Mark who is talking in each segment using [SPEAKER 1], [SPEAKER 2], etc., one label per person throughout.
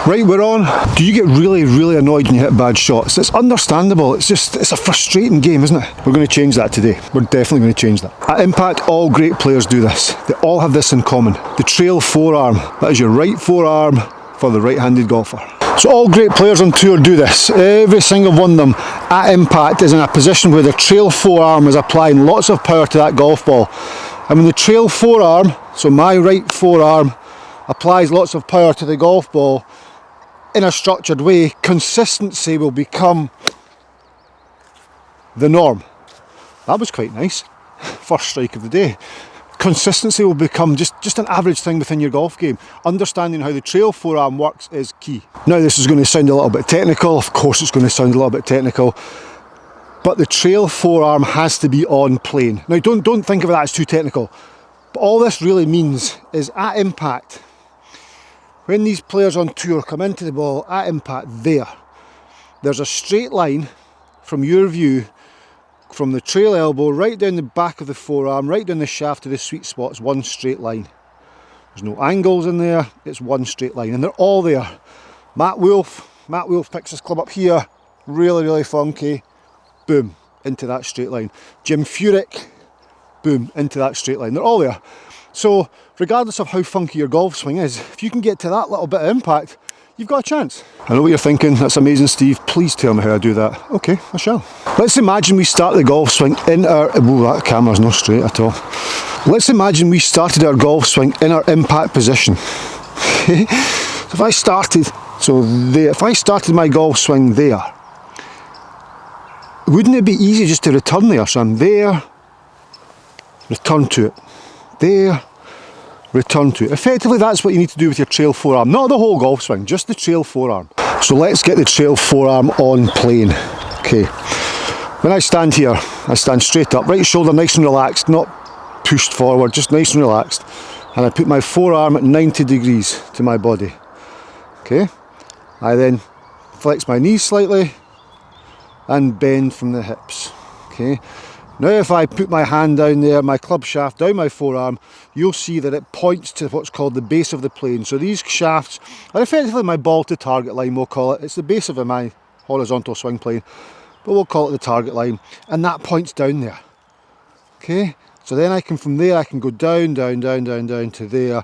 [SPEAKER 1] Right, we're on. Do you get really annoyed when you hit bad shots? It's understandable. It's a frustrating game, isn't it? We're going to change that today. We're definitely going to change that. At Impact, all great players do this. They all have this in common. The Trail Forearm. That is your right forearm for the right-handed golfer. So all great players on tour do this. Every single one of them at Impact is in a position where their Trail Forearm is applying lots of power to that golf ball. And when the Trail Forearm, so my right forearm, applies lots of power to the golf ball in a structured way, consistency will become the norm. That was quite nice. First strike of the day. Consistency will become just an average thing within your golf game. Understanding how the Trail Forearm works is key. Now this is going to sound a little bit technical. Of course it's going to sound a little bit technical. But the Trail Forearm has to be on plane. Now don't think of it as too technical. But all this really means is at Impact, when these players on tour come into the ball at Impact, there's a straight line from your view, from the trail elbow right down the back of the forearm, right down the shaft to the sweet spot. It's one straight line. There's no angles in there, it's one straight line, and they're all there. Matt Wolf picks his club up here, really funky, boom, into that straight line. Jim Furyk, boom, into that straight line. They're all there. So regardless of how funky your golf swing is, if you can get to that little bit of impact, you've got a chance. I know what you're thinking, that's amazing, Steve. Please tell me how I do that. Okay, I shall. Let's imagine we start the golf swing in our... Whoa, that camera's not straight at all. Let's imagine we started our golf swing in our impact position. So if I started my golf swing there, wouldn't it be easy just to return there? So I'm there, return to it. There, return to it. Effectively, that's what you need to do with your Trail Forearm. Not the whole golf swing, just the Trail Forearm. So let's get the Trail Forearm on plane. Okay. When I stand here, I stand straight up, right shoulder nice and relaxed, not pushed forward, just nice and relaxed. And I put my forearm at 90 degrees to my body. Okay. I then flex my knees slightly and bend from the hips. Okay. Now if I put my hand down there, my club shaft down my forearm, you'll see that it points to what's called the base of the plane. So these shafts are effectively my ball to target line, we'll call it. It's the base of my horizontal swing plane, but we'll call it the target line. And that points down there. Okay, so then from there I can go down to there,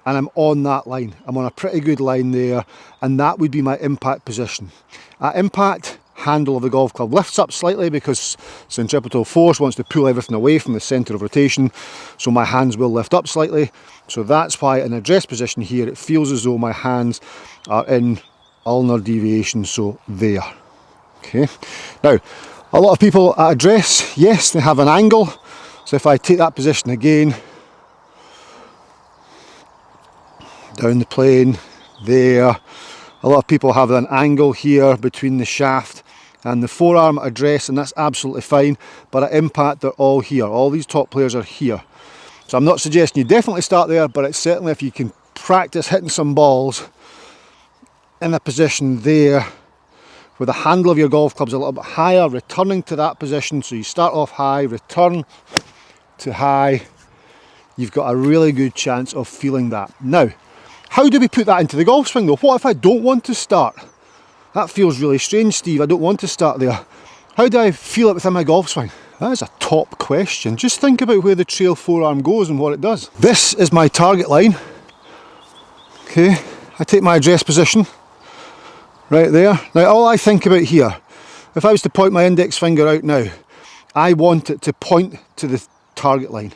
[SPEAKER 1] and I'm on that line. I'm on a pretty good line there, and that would be my impact position. At impact, handle of the golf club lifts up slightly because centripetal force wants to pull everything away from the centre of rotation, so my hands will lift up slightly. So that's why in address position here it feels as though my hands are in ulnar deviation, so there. Okay, now a lot of people at address, yes, they have an angle. So if I take that position again, down the plane, there, a lot of people have an angle here between the shaft and the forearm at address, and that's absolutely fine, but at impact they're all here. All these top players are here. So I'm not suggesting you definitely start there, but it's certainly, if you can practice hitting some balls in a position there where the handle of your golf club's a little bit higher, returning to that position. So you start off high, return to high, you've got a really good chance of feeling that. Now, how do we put that into the golf swing though? What if I don't want to start? That feels really strange, Steve. I don't want to start there. How do I feel it within my golf swing? That is a top question. Just think about where the Trail Forearm goes and what it does. This is my target line. Okay, I take my address position right there. Now all I think about here, if I was to point my index finger out now, I want it to point to the target line.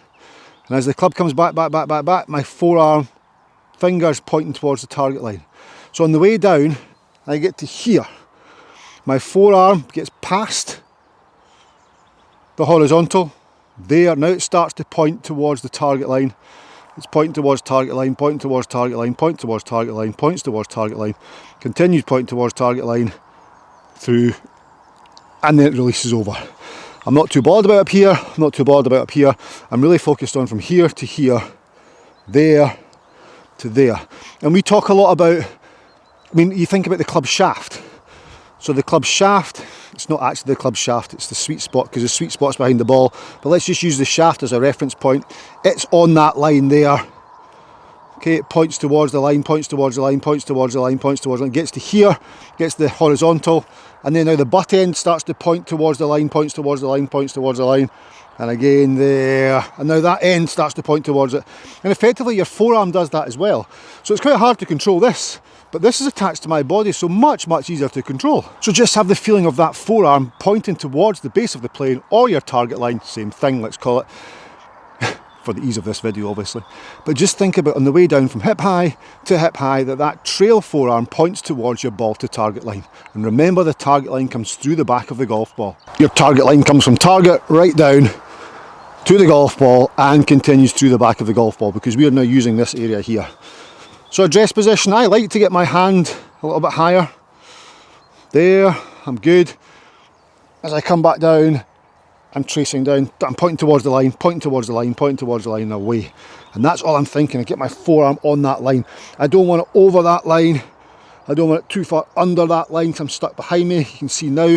[SPEAKER 1] And as the club comes back, my forearm fingers pointing towards the target line. So on the way down, I get to here. My forearm gets past the horizontal. There, now it starts to point towards the target line. It's pointing towards target line, pointing towards target line, pointing towards target line, points towards target line, continues pointing towards target line, through, and then it releases over. I'm not too bothered about up here, I'm not too bothered about up here. I'm really focused on from here to here, there to there. And we talk a lot about, you think about the club shaft. So the club shaft, it's not actually the club shaft, it's the sweet spot, because the sweet spot's behind the ball. But let's just use the shaft as a reference point. It's on that line there. Okay, it points towards the line, points towards the line, points towards the line, points towards the line, gets to here, gets the horizontal, and then now the butt end starts to point towards the line, points towards the line, points towards the line, and again there, and now that end starts to point towards it. And effectively your forearm does that as well. So it's quite hard to control this, but this is attached to my body, so much easier to control. So just have the feeling of that forearm pointing towards the base of the plane or your target line, same thing, let's call it, for the ease of this video obviously. But just think about on the way down from hip high to hip high that trail forearm points towards your ball to target line. And remember, the target line comes through the back of the golf ball. Your target line comes from target right down to the golf ball and continues through the back of the golf ball, because we are now using this area here. So address position, I like to get my hand a little bit higher. There, I'm good. As I come back down, I'm tracing down, I'm pointing towards the line, pointing towards the line, pointing towards the line and away. And that's all I'm thinking, I get my forearm on that line. I don't want it over that line, I don't want it too far under that line because I'm stuck behind me. You can see now,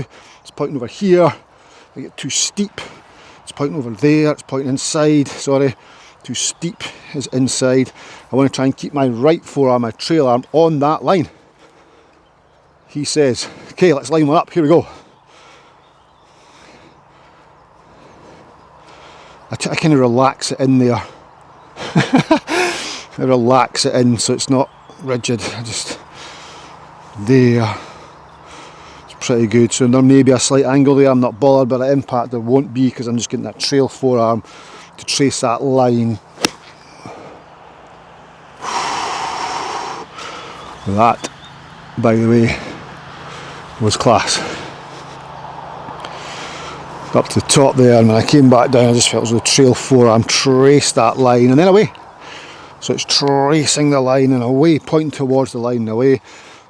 [SPEAKER 1] it's pointing over here. If I get too steep, it's pointing over there, it's pointing inside, sorry. Too steep is inside. I want to try and keep my right forearm, my trail arm, on that line. He says, okay, let's line one up, here we go. I kind of relax it in there. I relax it in so it's not rigid. I just, there. It's pretty good. So there may be a slight angle there, I'm not bothered, but at impact there won't be, because I'm just getting that trail forearm to trace that line. That, by the way, was class. Up to the top there, and when I came back down I just felt as though the trail forearm traced that line and then away. So it's tracing the line and away, pointing towards the line and away.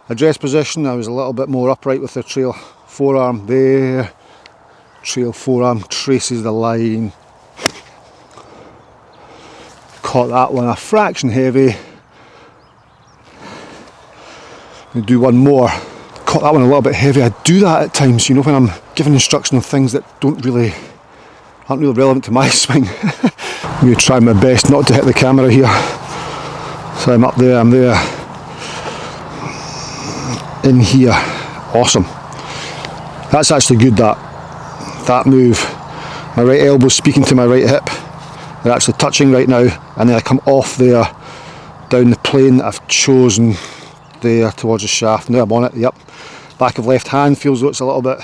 [SPEAKER 1] Address position, I was a little bit more upright with the trail forearm there. Trail forearm traces the line. Caught that one a fraction heavy. I'm going to do one more. Caught that one a little bit heavy. I do that at times, you know, when I'm giving instruction on things that aren't really relevant to my swing. I'm going to try my best not to hit the camera here. So I'm up there, I'm there. In here. Awesome. That's actually good, that move. My right elbow speaking to my right hip. They're actually touching right now, and then I come off there down the plane that I've chosen there towards the shaft. Now I'm on it, yep. Back of left hand feels though it's a little bit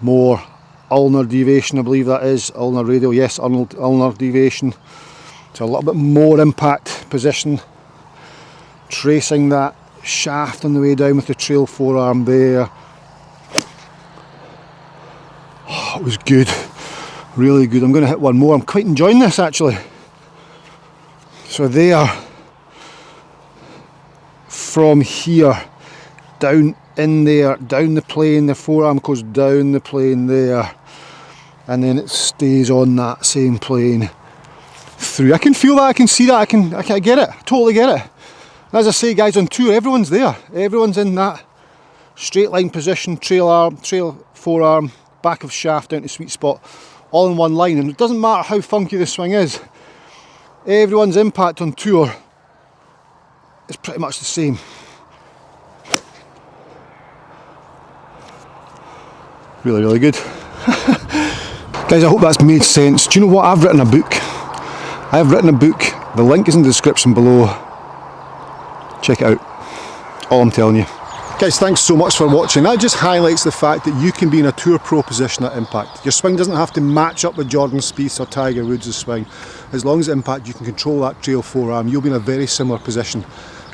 [SPEAKER 1] more ulnar deviation, I believe that is. Ulnar radial, yes, ulnar deviation. So a little bit more impact position. Tracing that shaft on the way down with the trail forearm there. Oh, it was good. Really good. I'm going to hit one more. I'm quite enjoying this actually. So there, from here, down in there, down the plane, the forearm goes down the plane there, and then it stays on that same plane through. I can feel that, I can see that, I get it, I totally get it. And as I say guys, on tour everyone's there, everyone's in that straight line position, trail forearm, back of shaft down to sweet spot, all in one line. And it doesn't matter how funky the swing is, everyone's impact on tour is pretty much the same. Really, really good. Guys, I hope that's made sense. Do you know what? I've written a book. I have written a book. The link is in the description below. Check it out. All I'm telling you. Guys, thanks so much for watching. That just highlights the fact that you can be in a tour pro position at impact. Your swing doesn't have to match up with Jordan Spieth's or Tiger Woods' swing. As long as at impact you can control that trail forearm, you'll be in a very similar position.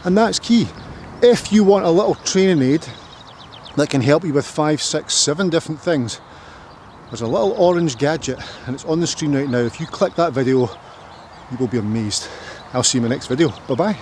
[SPEAKER 1] And that's key. If you want a little training aid that can help you with 5, 6, 7 different things, there's a little orange gadget and it's on the screen right now. If you click that video, you will be amazed. I'll see you in my next video. Bye bye.